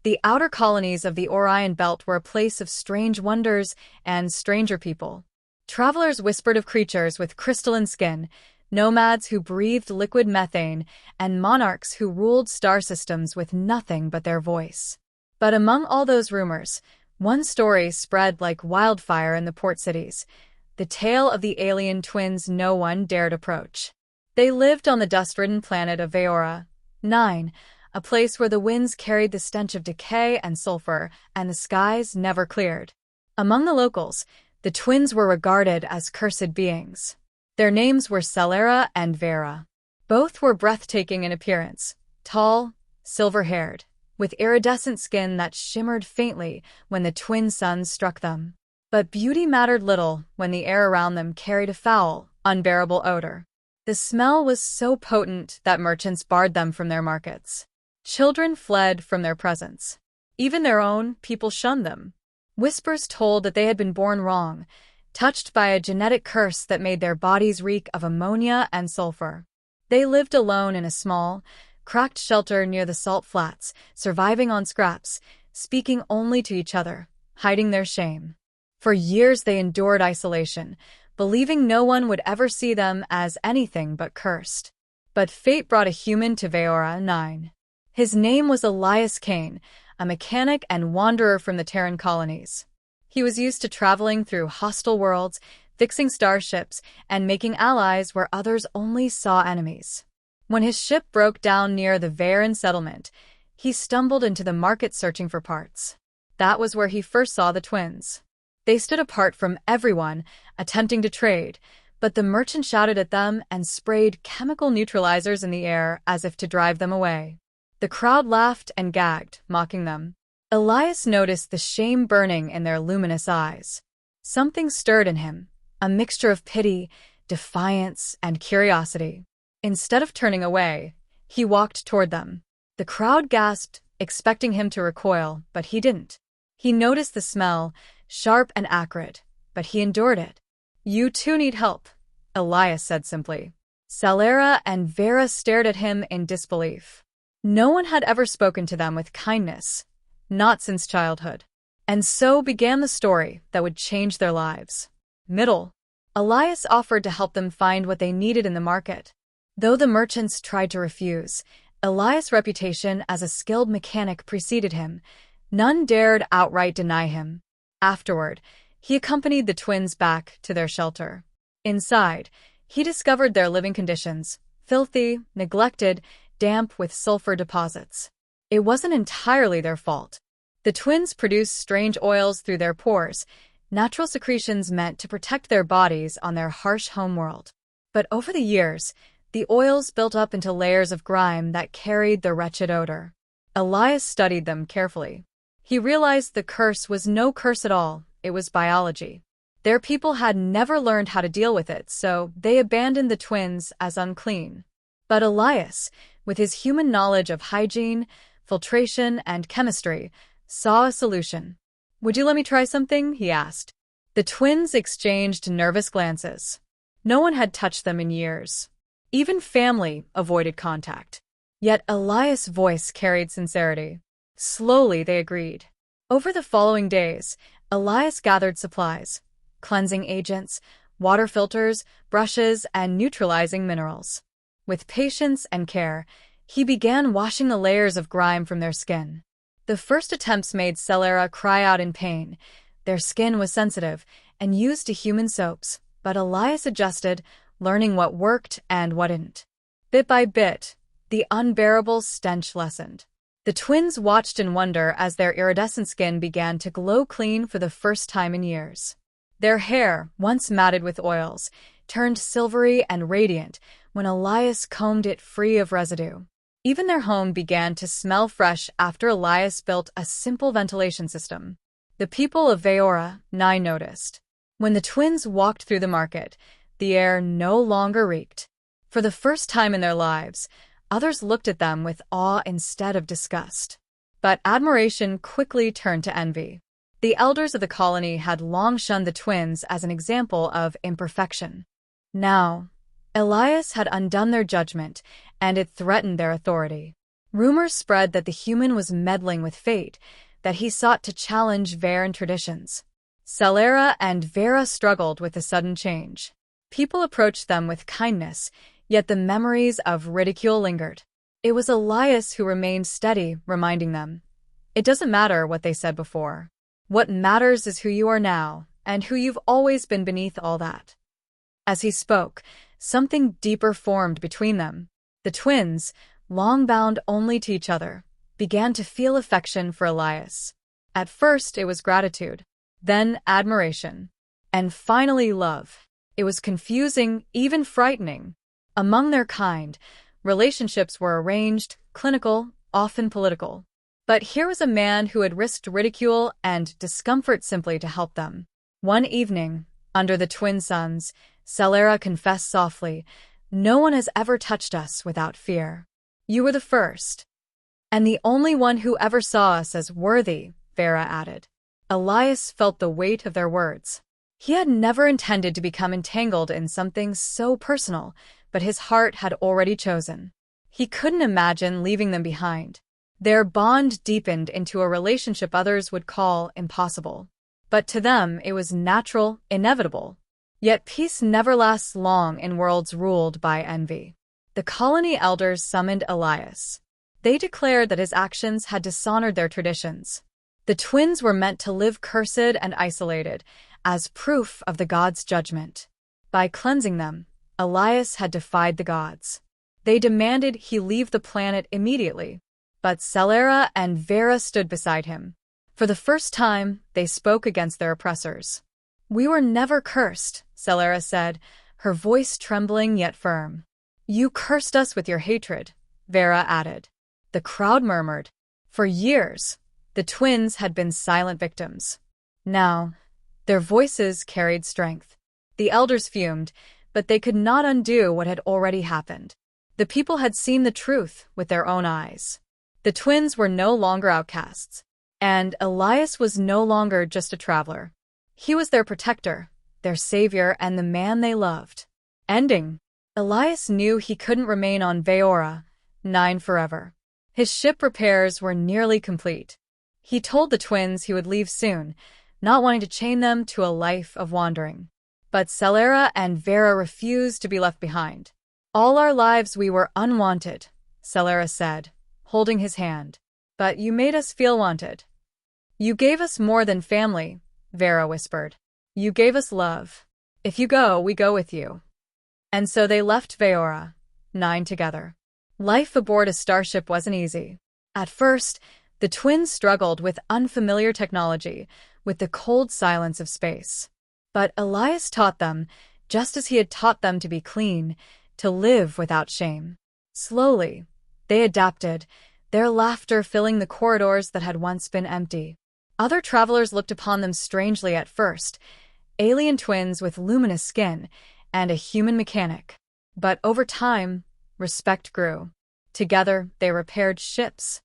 The outer colonies of the Orion Belt were a place of strange wonders and stranger people. Travelers whispered of creatures with crystalline skin, nomads who breathed liquid methane, and monarchs who ruled star systems with nothing but their voice. But among all those rumors, one story spread like wildfire in the port cities, the tale of the alien twins no one dared approach. They lived on the dust-ridden planet of Veora, 9, a place where the winds carried the stench of decay and sulfur, and the skies never cleared. Among the locals, the twins were regarded as cursed beings. Their names were Celera and Vera. Both were breathtaking in appearance, tall, silver-haired, with iridescent skin that shimmered faintly when the twin suns struck them. But beauty mattered little when the air around them carried a foul, unbearable odor. The smell was so potent that merchants barred them from their markets. Children fled from their presence. Even their own people shunned them. Whispers told that they had been born wrong, touched by a genetic curse that made their bodies reek of ammonia and sulfur. They lived alone in a small, cracked shelter near the salt flats, surviving on scraps, speaking only to each other, hiding their shame. For years they endured isolation, believing no one would ever see them as anything but cursed. But fate brought a human to Veora 9. His name was Elias Kane, a mechanic and wanderer from the Terran colonies. He was used to traveling through hostile worlds, fixing starships, and making allies where others only saw enemies. When his ship broke down near the Veoran settlement, he stumbled into the market searching for parts. That was where he first saw the twins. They stood apart from everyone, attempting to trade, but the merchant shouted at them and sprayed chemical neutralizers in the air as if to drive them away. The crowd laughed and gagged, mocking them. Elias noticed the shame burning in their luminous eyes. Something stirred in him, a mixture of pity, defiance, and curiosity. Instead of turning away, he walked toward them. The crowd gasped, expecting him to recoil, but he didn't. He noticed the smell, sharp and acrid, but he endured it. "You too need help," Elias said simply. Celera and Vera stared at him in disbelief. No one had ever spoken to them with kindness, not since childhood. And so began the story that would change their lives. Middle. Elias offered to help them find what they needed in the market. Though the merchants tried to refuse, Elias' reputation as a skilled mechanic preceded him. None dared outright deny him. Afterward, he accompanied the twins back to their shelter. Inside, he discovered their living conditions, filthy, neglected, damp with sulfur deposits. It wasn't entirely their fault. The twins produced strange oils through their pores, natural secretions meant to protect their bodies on their harsh homeworld. But over the years, the oils built up into layers of grime that carried the wretched odor. Elias studied them carefully. He realized the curse was no curse at all, it was biology. Their people had never learned how to deal with it, so they abandoned the twins as unclean. But Elias, with his human knowledge of hygiene, filtration, and chemistry, saw a solution. "Would you let me try something?" he asked. The twins exchanged nervous glances. No one had touched them in years. Even family avoided contact. Yet Elias' voice carried sincerity. Slowly they agreed. Over the following days, Elias gathered supplies, cleansing agents, water filters, brushes, and neutralizing minerals. With patience and care, he began washing the layers of grime from their skin. The first attempts made Celera cry out in pain. Their skin was sensitive and used to human soaps, but Elias adjusted, learning what worked and what didn't. Bit by bit, the unbearable stench lessened. The twins watched in wonder as their iridescent skin began to glow clean for the first time in years. Their hair, once matted with oils, turned silvery and radiant when Elias combed it free of residue. Even their home began to smell fresh after Elias built a simple ventilation system. The people of Veora 9 noticed. When the twins walked through the market, the air no longer reeked. For the first time in their lives, others looked at them with awe instead of disgust. But admiration quickly turned to envy. The elders of the colony had long shunned the twins as an example of imperfection. Now, Elias had undone their judgment, and it threatened their authority. Rumors spread that the human was meddling with fate, that he sought to challenge Veran traditions. Celera and Vera struggled with the sudden change. People approached them with kindness, yet the memories of ridicule lingered. It was Elias who remained steady, reminding them, "It doesn't matter what they said before. What matters is who you are now, and who you've always been beneath all that." As he spoke, something deeper formed between them. The twins, long bound only to each other, began to feel affection for Elias. At first it was gratitude, then admiration, and finally love. It was confusing, even frightening. Among their kind, relationships were arranged, clinical, often political. But here was a man who had risked ridicule and discomfort simply to help them. One evening, under the twin suns, Celera confessed softly, "No one has ever touched us without fear. You were the first. And the only one who ever saw us as worthy," Vera added. Elias felt the weight of their words. He had never intended to become entangled in something so personal, but his heart had already chosen. He couldn't imagine leaving them behind. Their bond deepened into a relationship others would call impossible. But to them it was natural, inevitable. Yet peace never lasts long in worlds ruled by envy. The colony elders summoned Elias. They declared that his actions had dishonored their traditions. The twins were meant to live cursed and isolated, as proof of the gods' judgment. By cleansing them, Elias had defied the gods. They demanded he leave the planet immediately. But Celera and Vera stood beside him. For the first time, they spoke against their oppressors. "We were never cursed," Celera said, her voice trembling yet firm. "You cursed us with your hatred," Vera added. The crowd murmured. For years, the twins had been silent victims. Now, their voices carried strength. The elders fumed, but they could not undo what had already happened. The people had seen the truth with their own eyes. The twins were no longer outcasts, and Elias was no longer just a traveler. He was their protector, their savior, and the man they loved. Ending. Elias knew he couldn't remain on Veora 9 forever. His ship repairs were nearly complete. He told the twins he would leave soon, not wanting to chain them to a life of wandering. But Celera and Vera refused to be left behind. "All our lives we were unwanted," Celera said, holding his hand. "But you made us feel wanted. You gave us more than family," Vera whispered. "You gave us love. If you go, we go with you." And so they left Veora 9 together. Life aboard a starship wasn't easy. At first, the twins struggled with unfamiliar technology, with the cold silence of space. But Elias taught them, just as he had taught them to be clean, to live without shame. Slowly, they adapted, their laughter filling the corridors that had once been empty. Other travelers looked upon them strangely at first, alien twins with luminous skin and a human mechanic. But over time, respect grew. Together, they repaired ships,